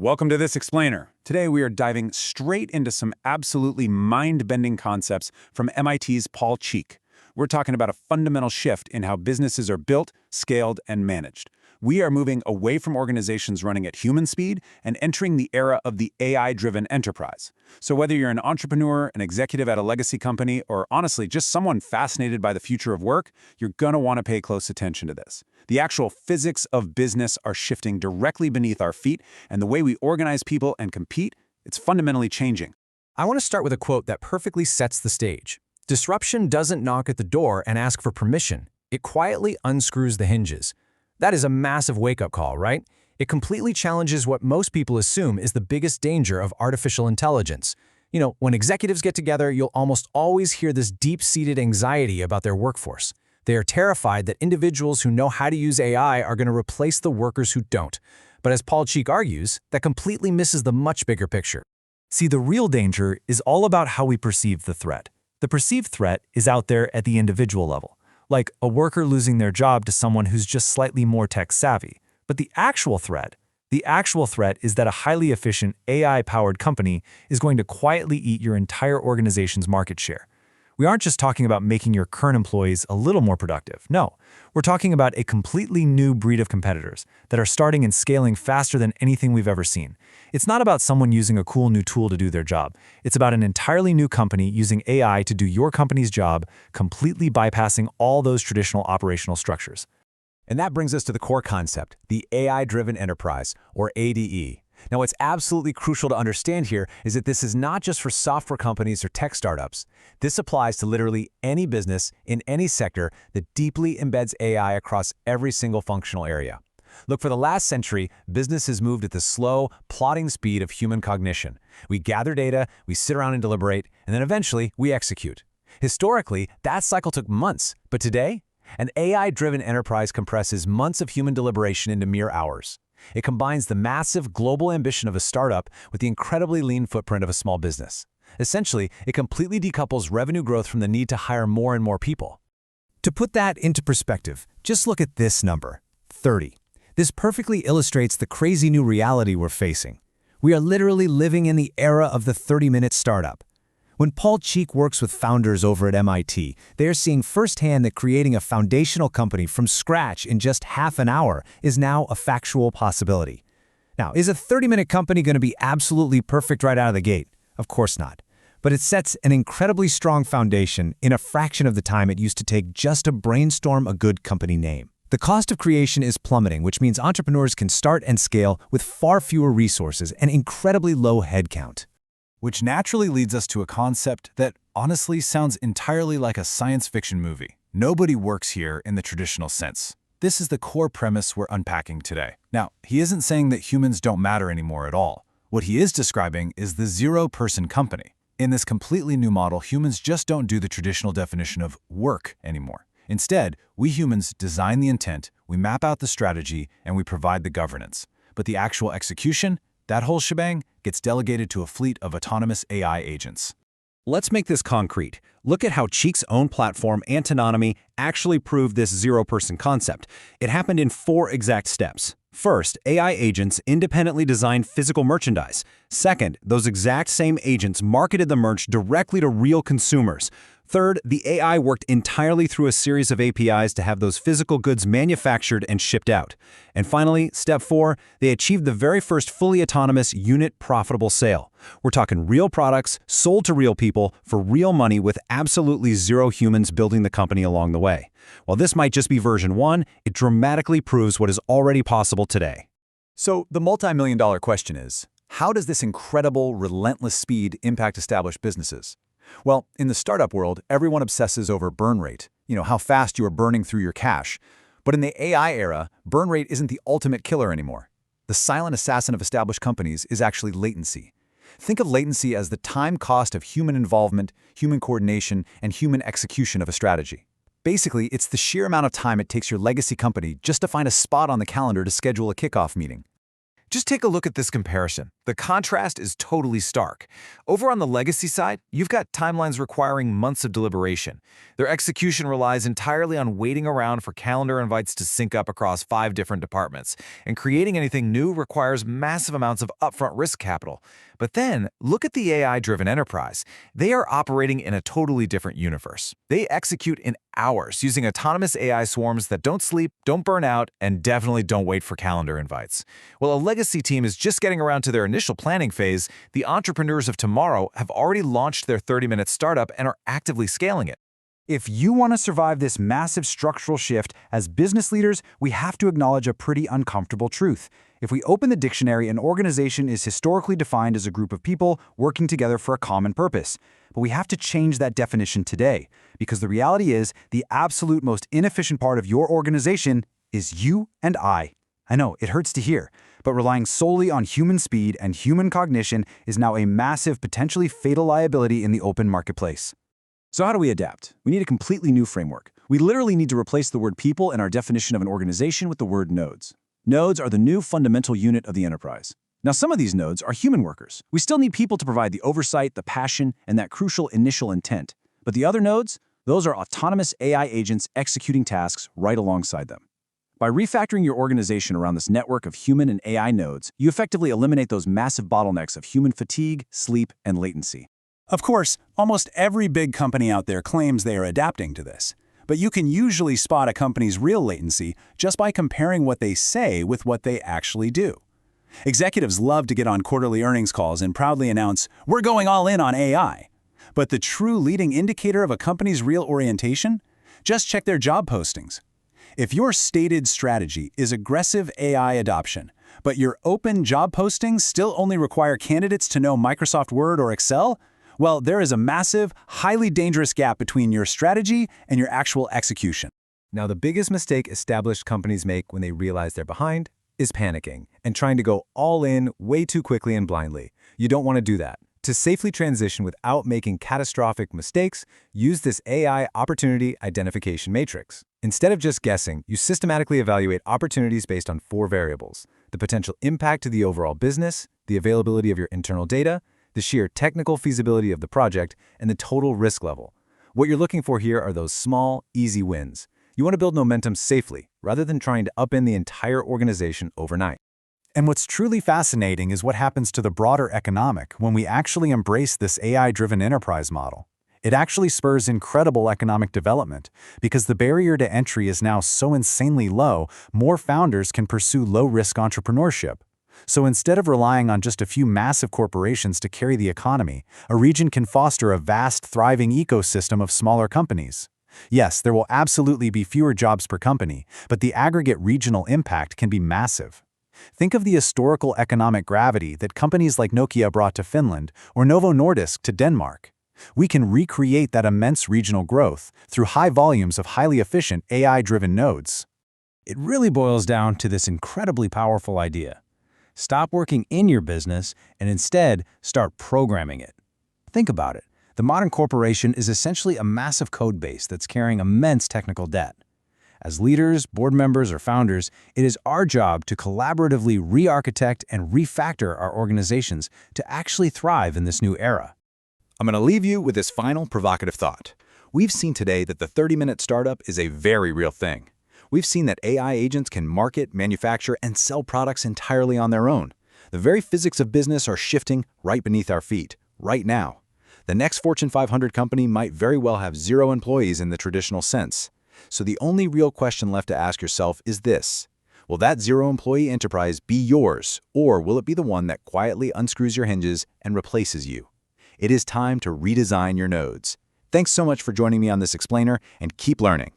Welcome to This Explainer. Today we are diving straight into some absolutely mind-bending concepts from MIT's Paul Cheek. We're talking about a fundamental shift in how businesses are built, scaled, and managed. We are moving away from organizations running at human speed and entering the era of the AI-driven enterprise. So whether you're an entrepreneur, an executive at a legacy company, or honestly just someone fascinated by the future of work, you're going to want to pay close attention to this. The actual physics of business are shifting directly beneath our feet, and the way we organize people and compete, it's fundamentally changing. I want to start with a quote that perfectly sets the stage. Disruption doesn't knock at the door and ask for permission. It quietly unscrews the hinges. That is a massive wake-up call, right? It completely challenges what most people assume is the biggest danger of artificial intelligence. You know, when executives get together, you'll almost always hear this deep-seated anxiety about their workforce. They are terrified that individuals who know how to use AI are going to replace the workers who don't. But as Paul Cheek argues, that completely misses the much bigger picture. See, the real danger is all about how we perceive the threat. The perceived threat is out there at the individual level, like a worker losing their job to someone who's just slightly more tech-savvy. But the actual threat is that a highly efficient AI-powered company is going to quietly eat your entire organization's market share. We aren't just talking about making your current employees a little more productive. No, we're talking about a completely new breed of competitors that are starting and scaling faster than anything we've ever seen. It's not about someone using a cool new tool to do their job. It's about an entirely new company using AI to do your company's job, completely bypassing all those traditional operational structures. And that brings us to the core concept, the AI-driven enterprise, or ADE. Now, what's absolutely crucial to understand here is that this is not just for software companies or tech startups. This applies to literally any business in any sector that deeply embeds AI across every single functional area. Look, for the last century, business has moved at the slow, plodding speed of human cognition. We gather data, we sit around and deliberate, and then eventually we execute. Historically, that cycle took months, but today, an AI-driven enterprise compresses months of human deliberation into mere hours. It combines the massive global ambition of a startup with the incredibly lean footprint of a small business. Essentially, it completely decouples revenue growth from the need to hire more and more people. To put that into perspective, just look at this number, 30. This perfectly illustrates the crazy new reality we're facing. We are literally living in the era of the 30-minute startup. When Paul Cheek works with founders over at MIT, they are seeing firsthand that creating a foundational company from scratch in just half an hour is now a factual possibility. Now, is a 30-minute company going to be absolutely perfect right out of the gate? Of course not. But it sets an incredibly strong foundation in a fraction of the time it used to take just to brainstorm a good company name. The cost of creation is plummeting, which means entrepreneurs can start and scale with far fewer resources and incredibly low headcount. Which naturally leads us to a concept that honestly sounds entirely like a science fiction movie. Nobody works here in the traditional sense. This is the core premise we're unpacking today. Now, he isn't saying that humans don't matter anymore at all. What he is describing is the zero-person company. In this completely new model, humans just don't do the traditional definition of work anymore. Instead, we humans design the intent, we map out the strategy, and we provide the governance. But the actual execution, that whole shebang, gets delegated to a fleet of autonomous AI agents. Let's make this concrete. Look at how Cheek's own platform, Antonomy, actually proved this zero-person concept. It happened in 4 exact steps. First, AI agents independently designed physical merchandise. Second, those exact same agents marketed the merch directly to real consumers. Third, the AI worked entirely through a series of APIs to have those physical goods manufactured and shipped out. And finally, step 4, they achieved the very first fully autonomous unit profitable sale. We're talking real products sold to real people for real money with absolutely zero humans building the company along the way. While this might just be version 1, it dramatically proves what is already possible today. So the multi-million-dollar question is, how does this incredible, relentless speed impact established businesses? Well, in the startup world, everyone obsesses over burn rate, how fast you are burning through your cash. But in the AI era, burn rate isn't the ultimate killer anymore. The silent assassin of established companies is actually latency. Think of latency as the time cost of human involvement, human coordination, and human execution of a strategy. Basically, it's the sheer amount of time it takes your legacy company just to find a spot on the calendar to schedule a kickoff meeting. Just take a look at this comparison. The contrast is totally stark. Over on the legacy side, you've got timelines requiring months of deliberation. Their execution relies entirely on waiting around for calendar invites to sync up across 5 different departments, and creating anything new requires massive amounts of upfront risk capital. But then, look at the AI-driven enterprise. They are operating in a totally different universe. They execute in hours using autonomous AI swarms that don't sleep, don't burn out, and definitely don't wait for calendar invites. While a legacy team is just getting around to their initial planning phase, the entrepreneurs of tomorrow have already launched their 30-minute startup and are actively scaling it. If you want to survive this massive structural shift, as business leaders, we have to acknowledge a pretty uncomfortable truth. If we open the dictionary, an organization is historically defined as a group of people working together for a common purpose. But we have to change that definition today, because the reality is the absolute most inefficient part of your organization is you and I. I know, it hurts to hear, but relying solely on human speed and human cognition is now a massive, potentially fatal liability in the open marketplace. So how do we adapt? We need a completely new framework. We literally need to replace the word people in our definition of an organization with the word nodes. Nodes are the new fundamental unit of the enterprise. Now, some of these nodes are human workers. We still need people to provide the oversight, the passion, and that crucial initial intent. But the other nodes, those are autonomous AI agents executing tasks right alongside them. By refactoring your organization around this network of human and AI nodes, you effectively eliminate those massive bottlenecks of human fatigue, sleep, and latency. Of course, almost every big company out there claims they are adapting to this. But you can usually spot a company's real latency just by comparing what they say with what they actually do. Executives love to get on quarterly earnings calls and proudly announce, "We're going all in on AI." But the true leading indicator of a company's real orientation? Just check their job postings. If your stated strategy is aggressive AI adoption, but your open job postings still only require candidates to know Microsoft Word or Excel, well, there is a massive, highly dangerous gap between your strategy and your actual execution. Now, the biggest mistake established companies make when they realize they're behind is panicking and trying to go all in way too quickly and blindly. You don't want to do that. To safely transition without making catastrophic mistakes, use this AI Opportunity Identification Matrix. Instead of just guessing, you systematically evaluate opportunities based on 4 variables: the potential impact to the overall business, the availability of your internal data, the sheer technical feasibility of the project, and the total risk level. What you're looking for here are those small, easy wins. You want to build momentum safely, rather than trying to upend the entire organization overnight. And what's truly fascinating is what happens to the broader economic when we actually embrace this AI-driven enterprise model. It actually spurs incredible economic development because the barrier to entry is now so insanely low, more founders can pursue low-risk entrepreneurship. So instead of relying on just a few massive corporations to carry the economy, a region can foster a vast, thriving ecosystem of smaller companies. Yes, there will absolutely be fewer jobs per company, but the aggregate regional impact can be massive. Think of the historical economic gravity that companies like Nokia brought to Finland or Novo Nordisk to Denmark. We can recreate that immense regional growth through high volumes of highly efficient AI-driven nodes. It really boils down to this incredibly powerful idea. Stop working in your business and instead start programming it. Think about it. The modern corporation is essentially a massive code base that's carrying immense technical debt. As leaders, board members, or founders, it is our job to collaboratively re-architect and refactor our organizations to actually thrive in this new era. I'm going to leave you with this final provocative thought. We've seen today that the 30-minute startup is a very real thing. We've seen that AI agents can market, manufacture, and sell products entirely on their own. The very physics of business are shifting right beneath our feet, right now. The next Fortune 500 company might very well have 0 employees in the traditional sense. So the only real question left to ask yourself is this: will that 0-employee enterprise be yours, or will it be the one that quietly unscrews your hinges and replaces you? It is time to redesign your nodes. Thanks so much for joining me on this explainer, and keep learning.